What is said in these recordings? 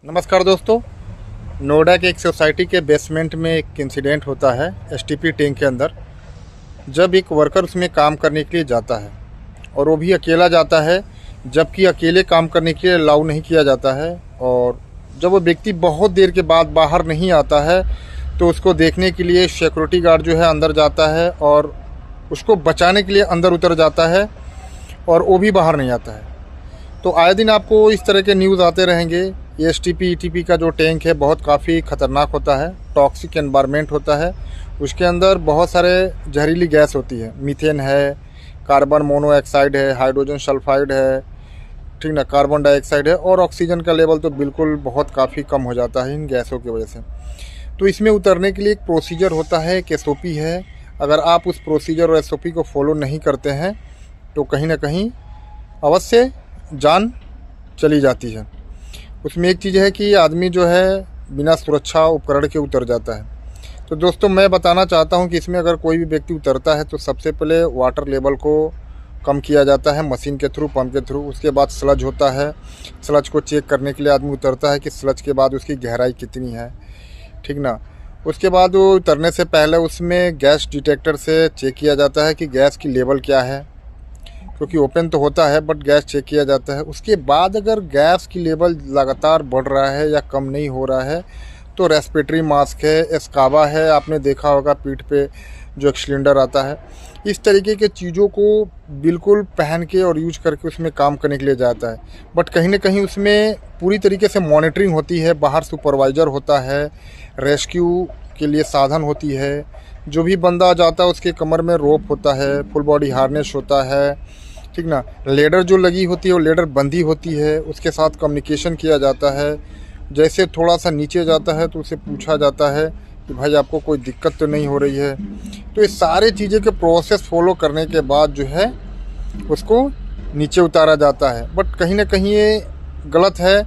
नमस्कार दोस्तों। नोएडा के एक सोसाइटी के बेसमेंट में एक इंसिडेंट होता है एसटीपी टैंक के अंदर। जब एक वर्कर उसमें काम करने के लिए जाता है और वो भी अकेला जाता है, जबकि अकेले काम करने के लिए अलाउ नहीं किया जाता है। और जब वो व्यक्ति बहुत देर के बाद बाहर नहीं आता है तो उसको देखने के लिए सिक्योरिटी गार्ड जो है अंदर जाता है और उसको बचाने के लिए अंदर उतर जाता है और वो भी बाहर नहीं आता है। तो आए दिन आपको इस तरह के न्यूज़ आते रहेंगे। ये एसटीपी ईटीपी का जो टैंक है बहुत काफ़ी ख़तरनाक होता है, टॉक्सिक एनवायरनमेंट होता है। उसके अंदर बहुत सारे जहरीली गैस होती है, मीथेन है, कार्बन मोनोऑक्साइड है, हाइड्रोजन सल्फाइड है, ठीक ना, कार्बन डाइऑक्साइड है, और ऑक्सीजन का लेवल तो बिल्कुल बहुत काफ़ी कम हो जाता है इन गैसों की वजह से। तो इसमें उतरने के लिए एक प्रोसीजर होता है, एक एसओपी है। अगर आप उस प्रोसीजर और एसओपी को फॉलो नहीं करते हैं तो कहीं ना कहीं अवश्य जान चली जाती है। उसमें एक चीज़ है कि आदमी जो है बिना सुरक्षा उपकरण के उतर जाता है। तो दोस्तों, मैं बताना चाहता हूं कि इसमें अगर कोई भी व्यक्ति उतरता है तो सबसे पहले वाटर लेवल को कम किया जाता है मशीन के थ्रू, पंप के थ्रू। उसके बाद स्लज होता है, स्लज को चेक करने के लिए आदमी उतरता है कि स्लज के बाद उसकी गहराई कितनी है, ठीक ना। उसके बाद वो उतरने से पहले उसमें गैस डिटेक्टर से चेक किया जाता है कि गैस की लेवल क्या है, क्योंकि ओपन तो होता है बट गैस चेक किया जाता है। उसके बाद अगर गैस की लेवल लगातार बढ़ रहा है या कम नहीं हो रहा है तो रेस्पिरेटरी मास्क है, एस्कावा है, आपने देखा होगा पीठ पे जो एक सिलेंडर आता है, इस तरीके के चीज़ों को बिल्कुल पहन के और यूज करके उसमें काम करने के लिए जाता है। बट कहीं ना कहीं उसमें पूरी तरीके से मॉनिटरिंग होती है, बाहर सुपरवाइज़र होता है, रेस्क्यू के लिए साधन होती है। जो भी बंदा जाता है उसके कमर में रोप होता है, फुल बॉडी हार्नेस होता है, ठीक ना। लेडर जो लगी होती है वो लेडर बंदी होती है, उसके साथ कम्युनिकेशन किया जाता है। जैसे थोड़ा सा नीचे जाता है तो उसे पूछा जाता है कि भाई आपको कोई दिक्कत तो नहीं हो रही है। तो ये सारे चीज़ें के प्रोसेस फॉलो करने के बाद जो है उसको नीचे उतारा जाता है। बट कहीं ना कहीं ये गलत है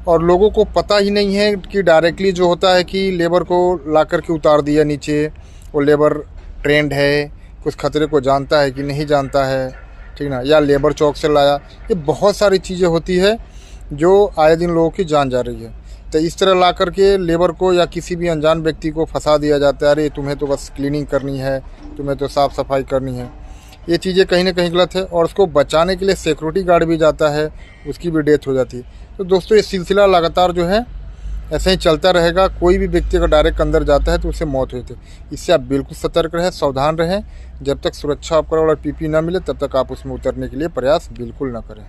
और लोगों को पता ही नहीं है कि डायरेक्टली जो होता है कि लेबर को ला कर के उतार दिया नीचे, वो लेबर ट्रेंड है, कुछ खतरे को जानता है कि नहीं जानता है, ठीक ना, या लेबर चौक से लाया। ये बहुत सारी चीज़ें होती है जो आए दिन लोगों की जान जा रही है। तो इस तरह ला करके लेबर को या किसी भी अनजान व्यक्ति को फंसा दिया जाता है, अरे तुम्हें तो बस क्लीनिंग करनी है, तुम्हें तो साफ़ सफाई करनी है। ये चीज़ें कहीं ना कहीं गलत है और उसको बचाने के लिए सिक्योरिटी गार्ड भी जाता है, उसकी भी डेथ हो जाती है। तो दोस्तों, ये सिलसिला लगातार जो है ऐसे ही चलता रहेगा। कोई भी व्यक्ति अगर डायरेक्ट अंदर जाता है तो उसे मौत होती है। इससे आप बिल्कुल सतर्क रहें, सावधान रहें। जब तक सुरक्षा उपकरण और पीपी ना मिले तब तक आप उसमें उतरने के लिए प्रयास बिल्कुल ना करें।